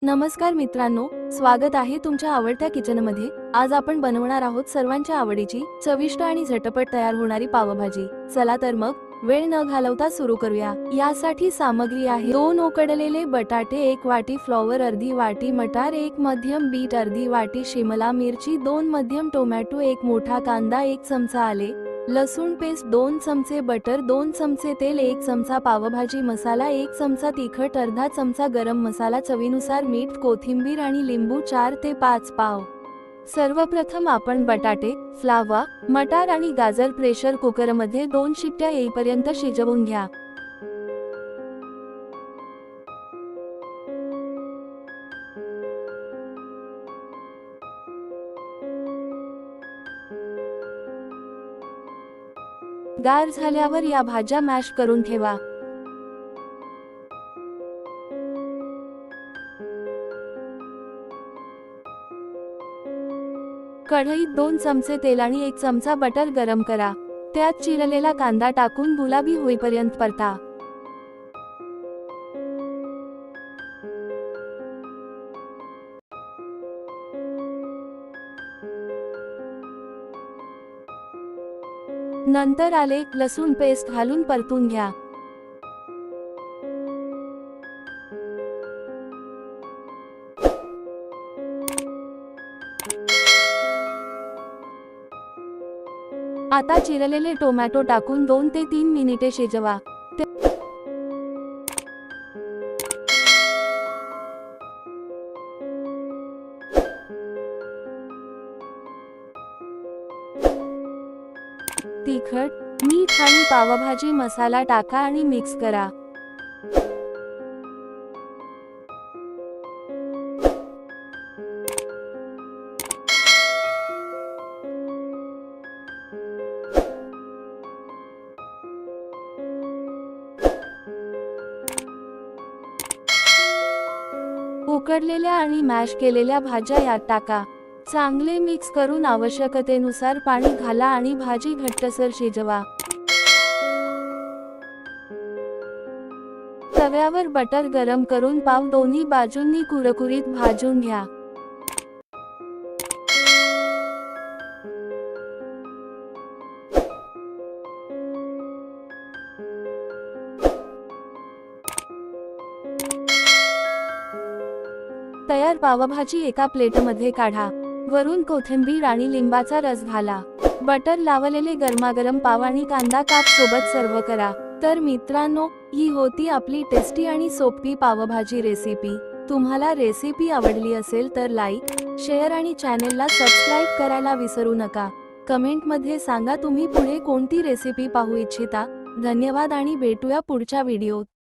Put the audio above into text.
नमस्कार मित्रांनो, स्वागत आहे तुमच्या आवडत्या किचनमध्ये। आज आपण बनवणार आहोत सर्वांच्या आवडीची, चविष्ट आणि झटपट तयार होणारी पावभाजी। चला तर मग वेळ न घालवता सुरू करूया। यासाठी सामग्री आहे 2 उकडलेले बटाटे, 1 वाटी फ्लॉवर, अर्धी वाटी मटार, 1 मध्यम बीट, अर्धी वाटी शिमला मिरची, 2 मध्यम टोमॅटो, 1 मोठा कांदा, 1 चमचा आले लसूण पेस्ट, 2 चमचे बटर, 2 चमचे तेल, 1 चमचा पावभाजी मसाला, 1 चमचा तिखट, अर्धा चमचा गरम मसाला, चवीनुसार मीठ, कोथिंबीर आणि लिंबू 4 ते 5 पाव। सर्वप्रथम आपण बटाटे, फ्लावर, मटार आणि गाजर प्रेशर कुकरमध्ये 2 शिट्ट्या येईपर्यंत शिजवून घ्या। गार झाल्यावर या भाज्या मॅश करून ठेवा। कढईत 2 चमचे तेल आणि 1 चमचा बटर गरम करा। त्यात चिरलेला कांदा टाकून गुलाबी होईपर्यंत परता। नंतर आले लसूण पेस्ट घालून परतून घ्या। आता चिरलेले टोमॅटो टाकून 2 ते 3 मिनिटे शिजवा। तिखट, मीठ आणि पावभाजी मसाला टाका आणि मिक्स करा। उकडलेल्या आणि मॅश केलेल्या भाज्या यात टाका। चांगले मिक्स करून आवश्यकतेनुसार पाणी घाला आणि भाजी घट्टसर शिजवा। तव्यावर बटर गरम करून पाव दोन्ही बाजूंनी कुरकुरीत भाजून घ्या। तयार पावभाजी एका प्लेटमध्ये काढा। वरून कोथिंबीर आणि लिंबाचा रस घाला। बटर लावलेले गरमागरम पाव आणि कांदा काप सोबत सर्व करा। तर मित्रांनो, ही होती आपली टेस्टी आणि सोपी पावभाजी रेसिपी। तुम्हाला रेसिपी आवडली असेल तर लाईक, शेअर आणि चॅनेलला सबस्क्राईब करायला विसरू नका। कमेंटमध्ये सांगा तुम्ही पुढे कोणती रेसिपी पाहू इच्छिता। धन्यवाद आणि भेटूया पुढच्या व्हिडिओत।